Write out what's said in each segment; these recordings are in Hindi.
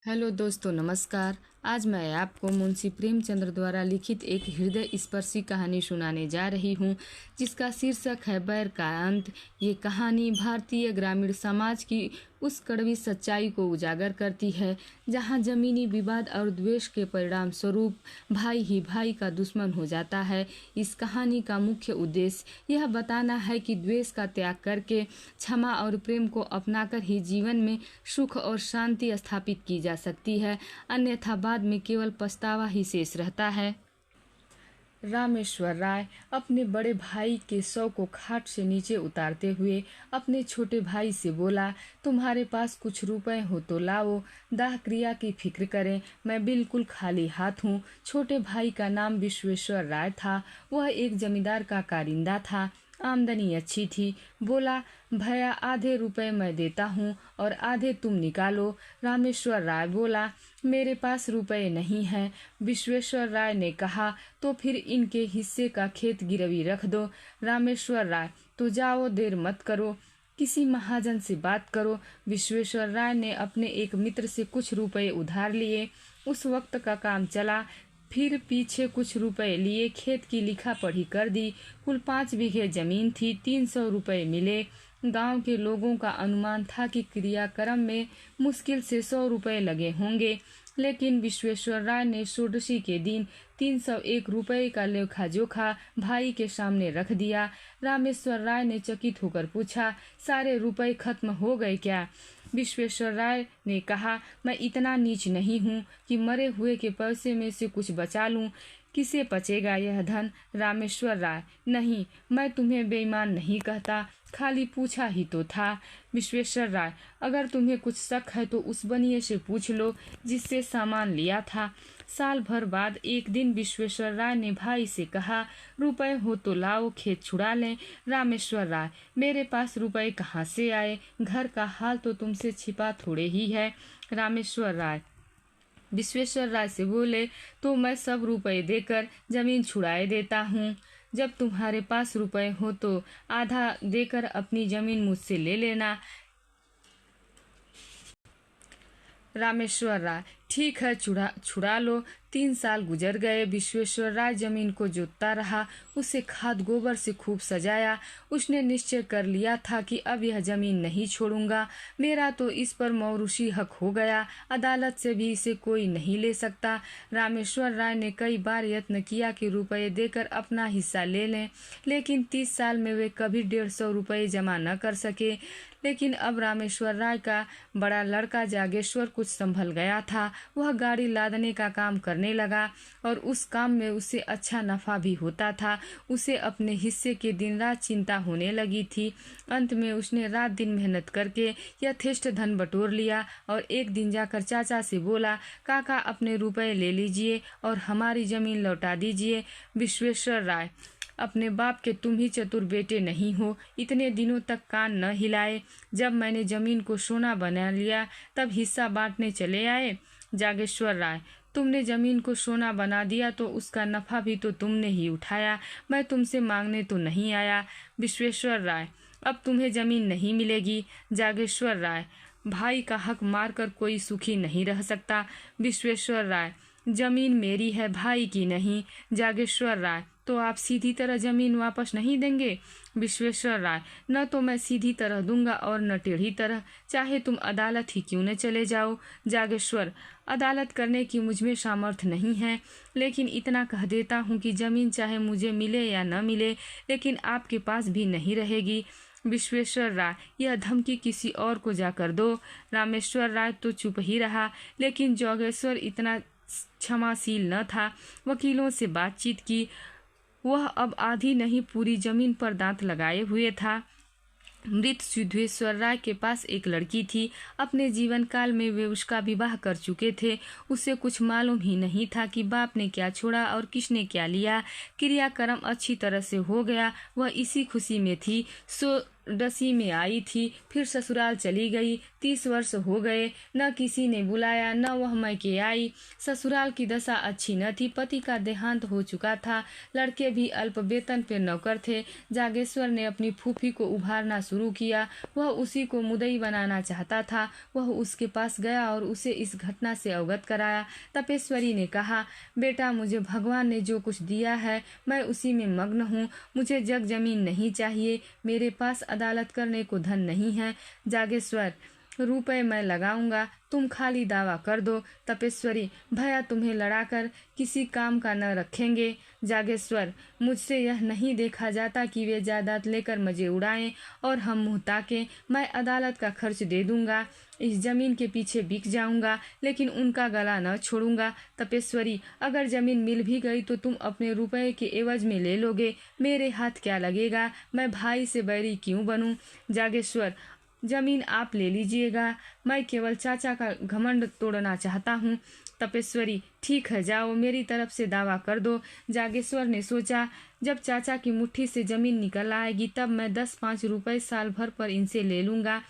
हेलो दोस्तों, नमस्कार। आज मैं आपको मुंशी प्रेमचंद्र द्वारा लिखित एक हृदय स्पर्शी कहानी सुनाने जा रही हूँ, जिसका शीर्षक है बैर का अंत। ये कहानी भारतीय ग्रामीण समाज की उस कड़वी सच्चाई को उजागर करती है, जहाँ जमीनी विवाद और द्वेष के परिणाम स्वरूप भाई ही भाई का दुश्मन हो जाता है। इस कहानी का मुख्य उद्देश्य यह बताना है कि द्वेष का त्याग करके क्षमा और प्रेम को अपनाकर ही जीवन में सुख और शांति स्थापित की जा सकती है, अन्यथा बाद में केवल पछतावा ही शेष रहता है। रामेश्वर राय अपने बड़े भाई के शव को खाट से नीचे उतारते हुए अपने छोटे भाई से बोला, तुम्हारे पास कुछ रुपए हो तो लाओ, दाह क्रिया की फिक्र करें, मैं बिल्कुल खाली हाथ हूँ। छोटे भाई का नाम विश्वेश्वर राय था। वह एक जमींदार का कारिंदा था। आमदनी अच्छी थी। बोला, भैया आधे रुपए मैं देता हूँ और आधे तुम निकालो। रामेश्वर राय बोला, मेरे पास रुपए नहीं हैं। विश्वेश्वर राय ने कहा, तो फिर इनके हिस्से का खेत गिरवी रख दो। रामेश्वर राय, तो जाओ, देर मत करो, किसी महाजन से बात करो। विश्वेश्वर राय ने अपने एक मित्र से कुछ रुपए उधार लिए। उस वक्त का काम चला। फिर पीछे कुछ रुपए लिए खेत की लिखा पढ़ी कर दी। कुल 5 बीघे जमीन थी। 300 रुपए मिले। गांव के लोगों का अनुमान था कि क्रियाक्रम में मुश्किल से 100 रुपए लगे होंगे, लेकिन विश्वेश्वर राय ने षोडशी के दिन 301 रुपए का लेखा जोखा भाई के सामने रख दिया। रामेश्वर राय ने चकित होकर पूछा, सारे रुपए खत्म हो गए क्या? विश्वेश्वर राय ने कहा, मैं इतना नीच नहीं हूँ कि मरे हुए के पैसे में से कुछ बचा लूँ। किसे पचेगा यह धन? रामेश्वर राय, नहीं, मैं तुम्हें बेईमान नहीं कहता, खाली पूछा ही तो था। विश्वेश्वर राय, अगर तुम्हें कुछ शक है तो उस बनिए से पूछ लो जिससे सामान लिया था। साल भर बाद एक दिन विश्वेश्वर राय ने भाई से कहा, रुपए हो तो लाओ, खेत छुड़ा लें। रामेश्वर राय, मेरे पास रुपए कहाँ से आए? घर का हाल तो तुमसे छिपा थोड़े ही है। रामेश्वर राय विश्वेश्वर राय से बोले, तो मैं सब रुपए देकर जमीन छुड़ाए देता हूँ। जब तुम्हारे पास रुपए हो तो आधा देकर अपनी जमीन मुझसे ले लेना। रामेश्वर राय, ठीक है, छुड़ा लो। 3 साल गुजर गए। विश्वेश्वर राय जमीन को जोतता रहा। उसे खाद गोबर से खूब सजाया। उसने निश्चय कर लिया था कि अब यह जमीन नहीं छोड़ूंगा। मेरा तो इस पर मौरूसी हक हो गया। अदालत से भी इसे कोई नहीं ले सकता। रामेश्वर राय ने कई बार यत्न किया कि रुपये देकर अपना हिस्सा ले लें, लेकिन 30 साल में वे कभी 150 रुपये जमा न कर सके। लेकिन अब रामेश्वर राय का बड़ा लड़का जागेश्वर कुछ संभल गया था। वह गाड़ी लादने का काम करने लगा और उस काम में उसे अच्छा नफा भी होता था। उसे अपने हिस्से की दिन रात चिंता होने लगी थी। अंत में उसने रात दिन मेहनत करके यथेष्ट धन बटोर लिया और एक दिन जाकर चाचा से बोला, काका अपने रुपए ले लीजिए और हमारी जमीन लौटा दीजिए। विश्वेश्वर राय, अपने बाप के तुम ही चतुर बेटे नहीं हो। इतने दिनों तक कान न हिलाए। जब मैंने जमीन को सोना बना लिया तब हिस्सा बांटने चले आए। जागेश्वर राय, तुमने जमीन को सोना बना दिया तो उसका नफा भी तो तुमने ही उठाया। मैं तुमसे मांगने तो नहीं आया। विश्वेश्वर राय, अब तुम्हें जमीन नहीं मिलेगी। जागेश्वर राय, भाई का हक मारकर कोई सुखी नहीं रह सकता। विश्वेश्वर राय, जमीन मेरी है, भाई की नहीं। जागेश्वर राय, तो आप सीधी तरह जमीन वापस नहीं देंगे? विश्वेश्वर राय, न तो मैं सीधी तरह दूंगा और न टेढ़ी तरह, चाहे तुम अदालत ही क्यों न चले जाओ। जागेश्वर, अदालत करने की मुझमें सामर्थ्य नहीं है, लेकिन इतना कह देता हूँ कि जमीन चाहे मुझे मिले या न मिले, लेकिन आपके पास भी नहीं रहेगी। विश्वेश्वर राय, यह धमकी किसी और को जाकर दो। रामेश्वर राय तो चुप ही रहा, लेकिन जागेश्वर इतना क्षमाशील न था। वकीलों से बातचीत की। वह अब आधी नहीं पूरी जमीन पर दांत लगाए हुए था। मृत सिद्धेश्वर राय के पास एक लड़की थी। अपने जीवन काल में वे उसका विवाह कर चुके थे। उसे कुछ मालूम ही नहीं था कि बाप ने क्या छोड़ा और किसने क्या लिया। क्रियाक्रम अच्छी तरह से हो गया। वह इसी खुशी में थी। डसी में आई थी, फिर ससुराल चली गई। 30 वर्ष हो गए, न किसी ने बुलाया न वह मैके आई। ससुराल की दशा अच्छी न थी, पति का देहांत हो चुका था, लड़के भी अल्प वेतन पे नौकर थे। जागेश्वर ने अपनी फूफी को उभारना शुरू किया, वह उसी को मुदई बनाना चाहता था। वह उसके पास गया और उसे इस घटना से अवगत कराया। तपेश्वरी ने कहा, बेटा, मुझे भगवान ने जो कुछ दिया है मैं उसी में मग्न हूँ। मुझे जग जमीन नहीं चाहिए, मेरे पास अदालत करने को धन नहीं है। जागेश्वर, रुपए मैं लगाऊंगा, तुम खाली दावा कर दो। तपेश्वरी, भैया तुम्हें लड़ाकर किसी काम का न रखेंगे। जागेश्वर, मुझसे यह नहीं देखा जाता कि वे जायदाद लेकर मजे उड़ाएं और हम मुंह ताकें। मैं अदालत का खर्च दे दूंगा, इस जमीन के पीछे बिक जाऊंगा, लेकिन उनका गला न छोड़ूंगा। तपेश्वरी, अगर जमीन मिल भी गई तो तुम अपने रुपए के एवज में ले लोगे, मेरे हाथ क्या लगेगा? मैं भाई से बैरी क्यों बनूं? जागेश्वर, जमीन आप ले लीजिएगा, मैं केवल चाचा का घमंड तोड़ना चाहता हूँ। तपेश्वरी, ठीक है, जाओ, मेरी तरफ से दावा कर दो। जागेश्वर ने सोचा, जब चाचा की मुट्ठी से जमीन निकल आएगी तब मैं 10-5 रुपए साल भर पर इनसे ले लूंगा।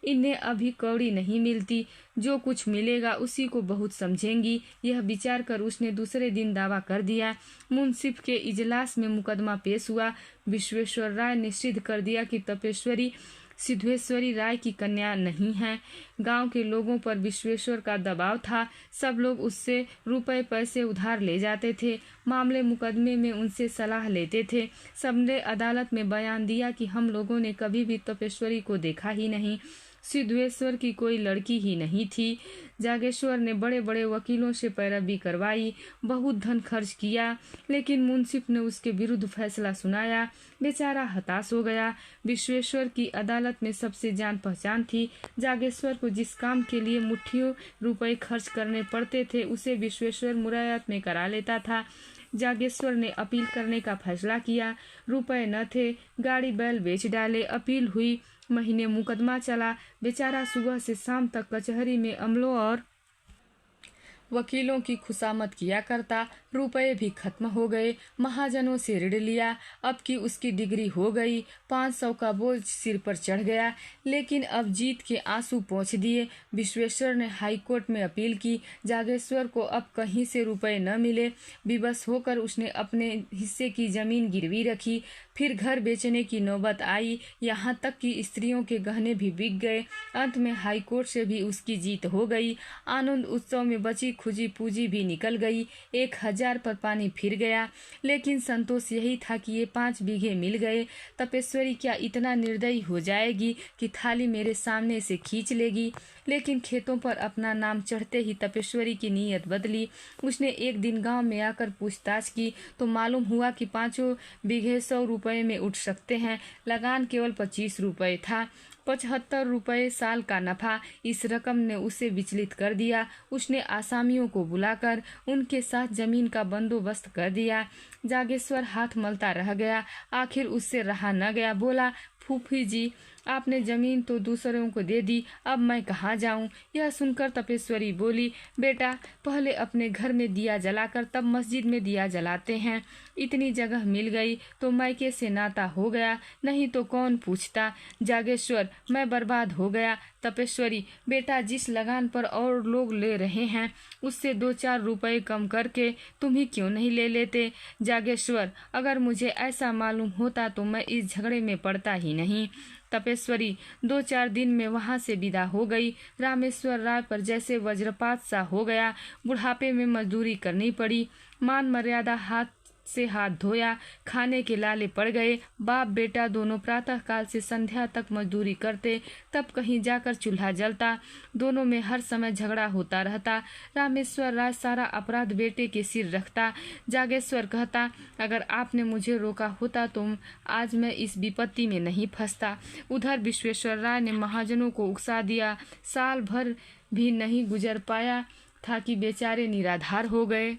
इन्हें अभी कौड़ी नहीं मिलती, जो कुछ मिलेगा उसी को बहुत समझेंगी। यह विचार कर उसने दूसरे दिन दावा कर दिया। मुंसिफ के इजलास में मुकदमा पेश हुआ। विश्वेश्वर राय ने सिद्ध कर दिया कि तपेश्वरी सिद्धेश्वरी राय की कन्या नहीं है। गांव के लोगों पर विश्वेश्वर का दबाव था, सब लोग उससे रुपए पैसे उधार ले जाते थे, मामले मुकदमे में उनसे सलाह लेते थे। सबने अदालत में बयान दिया कि हम लोगों ने कभी भी तपेश्वरी को देखा ही नहीं, सिद्धेश्वर की कोई लड़की ही नहीं थी। जागेश्वर ने बड़े बड़े वकीलों से पैरवी करवाई, बहुत धन खर्च किया, लेकिन मुंसिफ ने उसके विरुद्ध फैसला सुनाया। बेचारा हताश हो गया। विश्वेश्वर की अदालत में सबसे जान पहचान थी। जागेश्वर को जिस काम के लिए मुट्ठियों रुपए खर्च करने पड़ते थे उसे विश्वेश्वर मुरायत में करा लेता था। जागेश्वर ने अपील करने का फैसला किया। रुपए न थे, गाड़ी बैल बेच डाले, अपील हुई, महीने मुकदमा चला। बेचारा सुबह से शाम तक कचहरी में अमलों और वकीलों की खुशामद किया करता। रुपए भी खत्म हो गए, महाजनों से ऋण लिया, अब की उसकी डिग्री हो गई, 500 का बोझ सिर पर चढ़ गया, लेकिन अब जीत के आंसू पोंछ दिए। विश्वेश्वर ने हाई कोर्ट में अपील की। जागेश्वर को अब कहीं से रुपए न मिले। विवश होकर उसने अपने हिस्से की जमीन गिरवी रखी। फिर घर बेचने की नौबत आई, यहाँ तक कि स्त्रियों के गहने भी बिक गए। अंत में हाई कोर्ट से भी उसकी जीत हो गई। आनंद उत्सव में बची खुजी पूंजी भी निकल गई। 1000 पर पानी फिर गया, लेकिन संतोष यही था कि ये 5 बीघे मिल गए। तपेश्वरी क्या इतना निर्दयी हो जाएगी कि थाली मेरे सामने से खींच लेगी? लेकिन खेतों पर अपना नाम चढ़ते ही तपेश्वरी की नीयत बदली। उसने एक दिन गांव में आकर पूछताछ की तो मालूम हुआ कि 5 बीघे 100 रुपए में उठ सकते हैं। लगान केवल 25 रुपए था। 75 रुपए साल का नफा। इस रकम ने उसे विचलित कर दिया। उसने आसामियों को बुलाकर उनके साथ जमीन का बंदोबस्त कर दिया। जागेश्वर हाथ मलता रह गया। आखिर उससे रहा न गया, बोला, फूफी जी, आपने जमीन तो दूसरों को दे दी, अब मैं कहाँ जाऊँ? यह सुनकर तपेश्वरी बोली, बेटा, पहले अपने घर में दिया जलाकर तब मस्जिद में दिया जलाते हैं। इतनी जगह मिल गई तो मैके से नाता हो गया, नहीं तो कौन पूछता। जागेश्वर, मैं बर्बाद हो गया। तपेश्वरी, बेटा, जिस लगान पर और लोग ले रहे हैं उससे 2-4 रुपए कम करके तुम ही क्यों नहीं ले लेते? जागेश्वर, अगर मुझे ऐसा मालूम होता तो मैं इस झगड़े में पड़ता ही नहीं। तपेश्वरी 2-4 दिन में वहां से विदा हो गई। रामेश्वर राय पर जैसे वज्रपात सा हो गया। बुढ़ापे में मजदूरी करनी पड़ी। मान मर्यादा हाथ से हाथ धोया, खाने के लाले पड़ गए। बाप बेटा दोनों प्रातः काल से संध्या तक मजदूरी करते, तब कहीं जाकर चूल्हा जलता। दोनों में हर समय झगड़ा होता रहता। रामेश्वर राय सारा अपराध बेटे के सिर रखता। जागेश्वर कहता, अगर आपने मुझे रोका होता तो आज मैं इस विपत्ति में नहीं फंसता। उधर विश्वेश्वर राय ने महाजनों को उकसा दिया। साल भर भी नहीं गुजर पाया था कि बेचारे निराधार हो गए।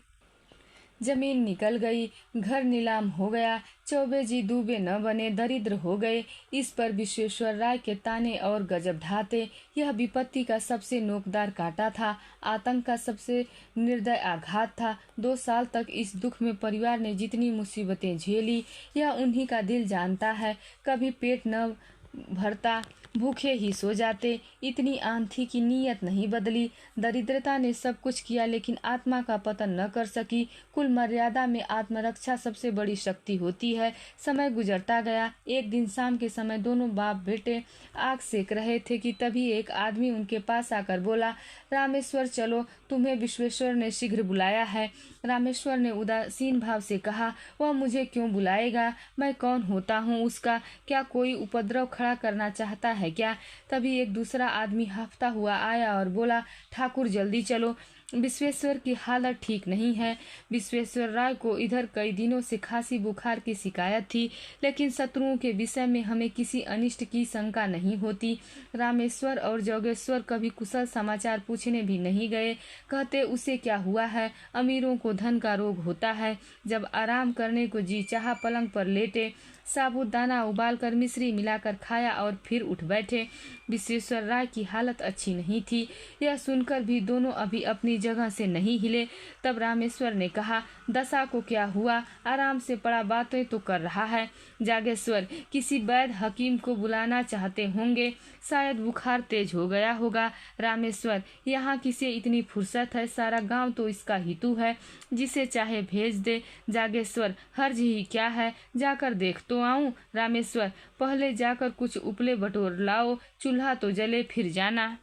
जमीन निकल गई, घर नीलाम हो गया, चौबे जी दूबे न बने, दरिद्र हो गए। इस पर विश्वेश्वर राय के ताने और गजब ढाते। यह विपत्ति का सबसे नोकदार कांटा था, आतंक का सबसे निर्दय आघात था। 2 साल तक इस दुख में परिवार ने जितनी मुसीबतें झेली, यह उन्हीं का दिल जानता है। कभी पेट न भरता, भूखे ही सो जाते। इतनी आंध थी कि नीयत नहीं बदली। दरिद्रता ने सब कुछ किया लेकिन आत्मा का पतन न कर सकी। कुल मर्यादा में आत्मरक्षा सबसे बड़ी शक्ति होती है। समय गुजरता गया। एक दिन शाम के समय दोनों बाप बेटे आग सेक रहे थे कि तभी एक आदमी उनके पास आकर बोला, रामेश्वर चलो, तुम्हें विश्वेश्वर ने शीघ्र बुलाया है। रामेश्वर ने उदासीन भाव से कहा, वह मुझे क्यों बुलाएगा? मैं कौन होता हूँ उसका? क्या कोई उपद्रव खड़ा करना चाहता है क्या? तभी एक दूसरा आदमी हांफता हुआ आया और बोला, ठाकुर जल्दी चलो, विश्वेश्वर की हालत ठीक नहीं है। विश्वेश्वर राय को इधर कई दिनों से खांसी बुखार की शिकायत थी, लेकिन शत्रुओं के विषय में हमें किसी अनिष्ट की शंका नहीं होती। रामेश्वर और जोगेश्वर कभी कुशल समाचार पूछने भी नहीं गए। कहते उसे क्या हुआ है, अमीरों को धन का रोग होता है। जब आराम करने को जी चाहा पलंग पर लेटे, साबूदाना उबालकर मिश्री मिलाकर खाया और फिर उठ बैठे। विश्वेश्वर राय की हालत अच्छी नहीं थी। यह सुनकर भी दोनों अभी अपनी जगह से नहीं हिले। तब रामेश्वर ने कहा, दशा को क्या हुआ? आराम से पड़ा, बातें तो कर रहा है। जागेश्वर, किसी वैद्य हकीम को बुलाना चाहते होंगे, शायद बुखार तेज हो गया होगा। रामेश्वर, यहाँ किसे इतनी फुर्सत है? सारा गांव तो इसका हितू है, जिसे चाहे भेज दे। जागेश्वर, हर्ज ही क्या है, जाकर देख तो आऊं। रामेश्वर, पहले जाकर कुछ उपले बटोर लाओ, चूल्हा तो जले, फिर जाना।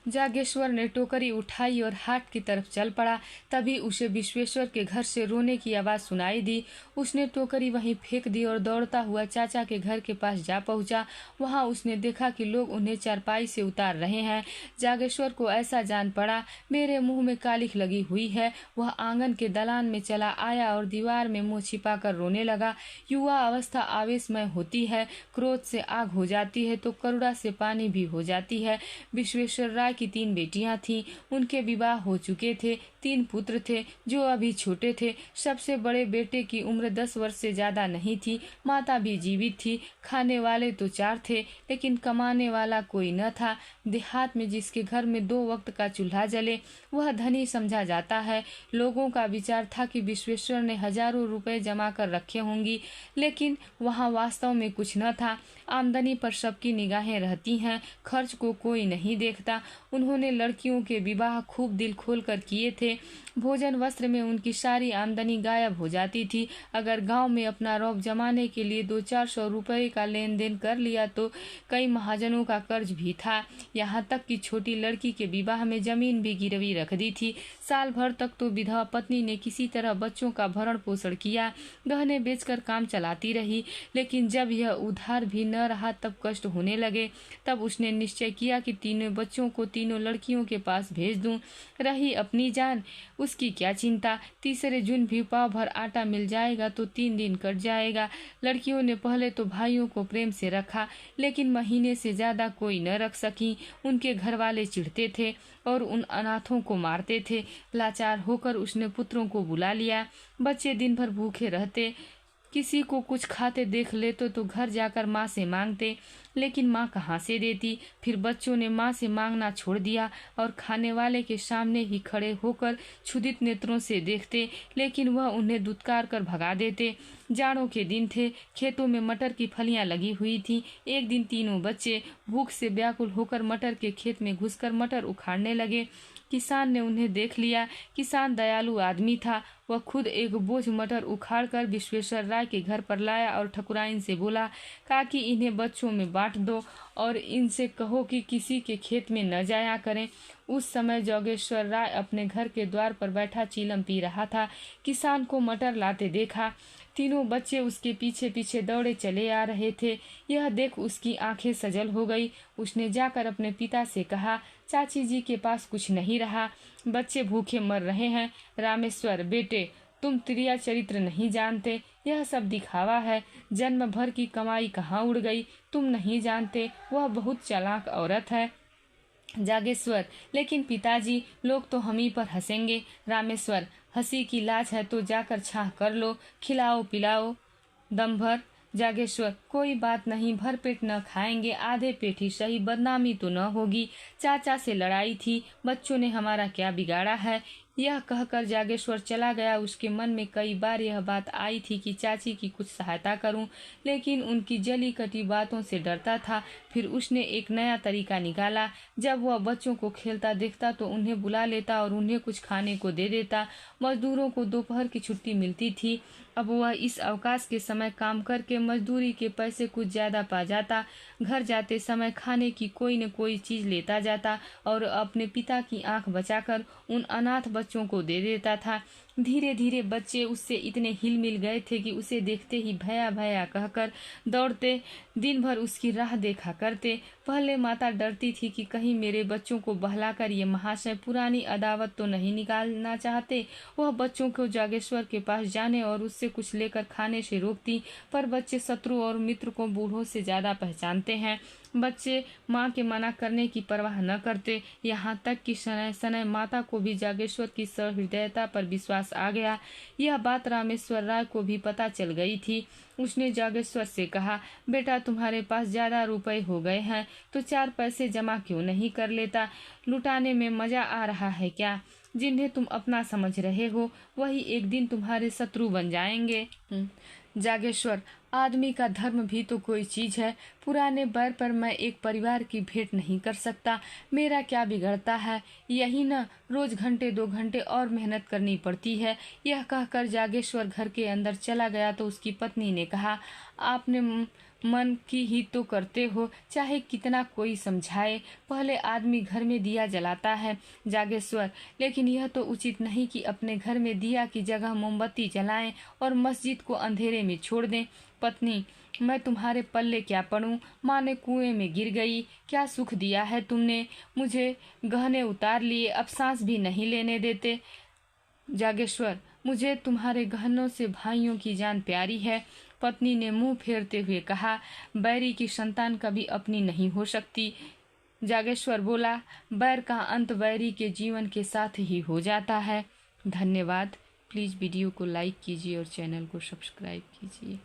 जागेश्वर ने टोकरी उठाई और हाट की तरफ चल पड़ा। तभी उसे विश्वेश्वर के घर से रोने की आवाज सुनाई दी। उसने टोकरी वहीं फेंक दी और दौड़ता हुआ चाचा के घर के पास जा पहुंचा। वहां उसने देखा कि लोग उन्हें चारपाई से उतार रहे हैं। जागेश्वर को ऐसा जान पड़ा, मेरे मुंह में कालिख लगी हुई है। वह आंगन के दलान में चला आया और दीवार में मुंह छिपाकर रोने लगा। युवा अवस्था आवेशमय होती है, क्रोध से आग हो जाती है तो करुणा से पानी भी हो जाती है। विश्वेश्वर राय की 3 बेटियां थीं। उनके विवाह हो चुके थे। 3 पुत्र थे जो अभी छोटे थे। सबसे बड़े बेटे की उम्र 10 वर्ष से ज्यादा नहीं थी। माता भी जीवित थी। खाने वाले तो 4 थे, लेकिन कमाने वाला कोई न था। देहात में जिसके घर में 2 वक्त का चूल्हा जले, वह धनी समझा जाता है। लोगों का विचार था कि विश्वेश्वर ने हजारों रुपए जमा कर रखे होंगी, लेकिन वहाँ वास्तव में कुछ न था। आमदनी पर सबकी निगाहें रहती हैं, खर्च को कोई नहीं देखता। उन्होंने लड़कियों के विवाह खूब दिल खोल कर किए थे। भोजन वस्त्र में उनकी सारी आमदनी गायब हो जाती थी। अगर गांव में अपना रौब जमाने के लिए 200-400 रुपए का लेन देन कर लिया तो कई महाजनों का कर्ज भी था। यहाँ तक कि छोटी लड़की के विवाह में जमीन भी गिरवी रख दी थी। साल भर तक तो विधवा पत्नी ने किसी तरह बच्चों का भरण पोषण किया, गहने बेचकर काम चलाती रही। लेकिन जब यह उधार भी न रहा तब कष्ट होने लगे। तब उसने निश्चय किया कि तीनों बच्चों को तीनों लड़कियों के पास भेज दूं। रही अपनी जान, उसकी क्या चिंता। तीसरे दिन भी पाव भर आटा मिल जाएगा तो 3 दिन कट जाएगा। लड़कियों ने पहले तो भाइयों को प्रेम से रखा, लेकिन महीने से ज्यादा कोई न रख सकी। उनके घर वाले चिढ़ते थे और उन अनाथों को मारते थे। लाचार होकर उसने पुत्रों को बुला लिया। बच्चे दिन भर भूखे रहते, किसी को कुछ खाते देख लेते तो घर जाकर माँ से मांगते, लेकिन माँ कहाँ से देती। फिर बच्चों ने माँ से मांगना छोड़ दिया और खाने वाले के सामने ही खड़े होकर क्षुधित नेत्रों से देखते, लेकिन वह उन्हें दुत्कार कर भगा देते। जाड़ों के दिन थे, खेतों में मटर की फलियां लगी हुई थी। एक दिन तीनों बच्चे भूख से व्याकुल होकर मटर के खेत में घुसकर मटर उखाड़ने लगे। किसान ने उन्हें देख लिया। किसान दयालु आदमी था। वह खुद एक बोझ मटर उखाड़कर विश्वेश्वर राय के घर पर लाया और ठकुराइन से बोला, काकी इन्हें बच्चों में बांट दो और इनसे कहो कि किसी के खेत में न जाया करें। उस समय जोगेश्वर राय अपने घर के द्वार पर बैठा चीलम पी रहा था। किसान को मटर लाते देखा। तीनों बच्चे उसके पीछे पीछे दौड़े चले आ रहे थे। यह देख उसकी आंखें सजल हो गई। उसने जाकर अपने पिता से कहा, चाची जी के पास कुछ नहीं रहा, बच्चे भूखे मर रहे हैं। रामेश्वर बेटे, तुम त्रिया चरित्र नहीं जानते, यह सब दिखावा है। जन्म भर की कमाई कहाँ उड़ गई, तुम नहीं जानते, वह बहुत चालाक औरत है। जागेश्वर, लेकिन पिताजी, लोग तो हम ही पर हंसेंगे। रामेश्वर, हंसी की लाज है तो जाकर छाह कर लो, खिलाओ पिलाओ दम भर। जागेश्वर, कोई बात नहीं, भर पेट न खाएंगे, आधे पेट ही सही, बदनामी तो न होगी। चाचा से लड़ाई थी, बच्चों ने हमारा क्या बिगाड़ा है। यह कहकर जागेश्वर चला गया। उसके मन में कई बार यह बात आई थी कि चाची की कुछ सहायता करूं, लेकिन उनकी जली कटी बातों से डरता था। फिर उसने एक नया तरीका निकाला। जब वह बच्चों को खेलता देखता तो उन्हें बुला लेता और उन्हें कुछ खाने को दे देता। मजदूरों को दोपहर की छुट्टी मिलती थी। अब वह इस अवकाश के समय काम करके मजदूरी के पैसे कुछ ज्यादा पा जाता। घर जाते समय खाने की कोई न कोई चीज लेता जाता और अपने पिता की आंख बचाकर उन अनाथ बच्चों को दे देता था। धीरे धीरे बच्चे उससे इतने हिल मिल गए थे कि उसे देखते ही भया भया कहकर दौड़ते, दिन भर उसकी राह देखा करते। पहले माता डरती थी कि कहीं मेरे बच्चों को बहलाकर ये महाशय पुरानी अदावत तो नहीं निकालना चाहते। वह बच्चों को जागेश्वर के पास जाने और उससे कुछ लेकर खाने से रोकती, पर बच्चे शत्रु और मित्र को बूढ़ों से ज्यादा पहचानते हैं। बच्चे माँ के मना करने की परवाह न करते। यहाँ तक कि शनय शनय माता को भी जागेश्वर की सहृदयता पर विश्वास आ गया। यह बात रामेश्वर राय को भी पता चल गई थी। उसने जागेश्वर से कहा, बेटा तुम्हारे पास ज्यादा रुपए हो गए हैं तो 4 पैसे जमा क्यों नहीं कर लेता? लुटाने में मजा आ रहा है क्या? जिन्हें तुम अपना समझ रहे हो वही एक दिन तुम्हारे शत्रु बन जाएंगे। जागेश्वर, आदमी का धर्म भी तो कोई चीज है। पुराने बैर पर मैं एक परिवार की भेंट नहीं कर सकता। मेरा क्या बिगड़ता है? यही न रोज घंटे 2 घंटे और मेहनत करनी पड़ती है। यह कहकर जागेश्वर घर के अंदर चला गया तो उसकी पत्नी ने कहा, आपने मन की ही तो करते हो, चाहे कितना कोई समझाए। पहले आदमी घर में दिया जलाता है जागेश्वर, लेकिन यह तो उचित नहीं कि अपने घर में दिया की जगह मोमबत्ती जलाएं और मस्जिद को अंधेरे में छोड़ दें। पत्नी, मैं तुम्हारे पल्ले क्या पड़ूं? माँ ने कुएं में गिर गई। क्या सुख दिया है तुमने मुझे? गहने उतार लिए, अब सांस भी नहीं लेने देते। जागेश्वर, मुझे तुम्हारे गहनों से भाइयों की जान प्यारी है। पत्नी ने मुंह फेरते हुए कहा, बैरी की संतान कभी अपनी नहीं हो सकती। जागेश्वर बोला, बैर का अंत बैरी के जीवन के साथ ही हो जाता है। धन्यवाद। प्लीज़ वीडियो को लाइक कीजिए और चैनल को सब्सक्राइब कीजिए।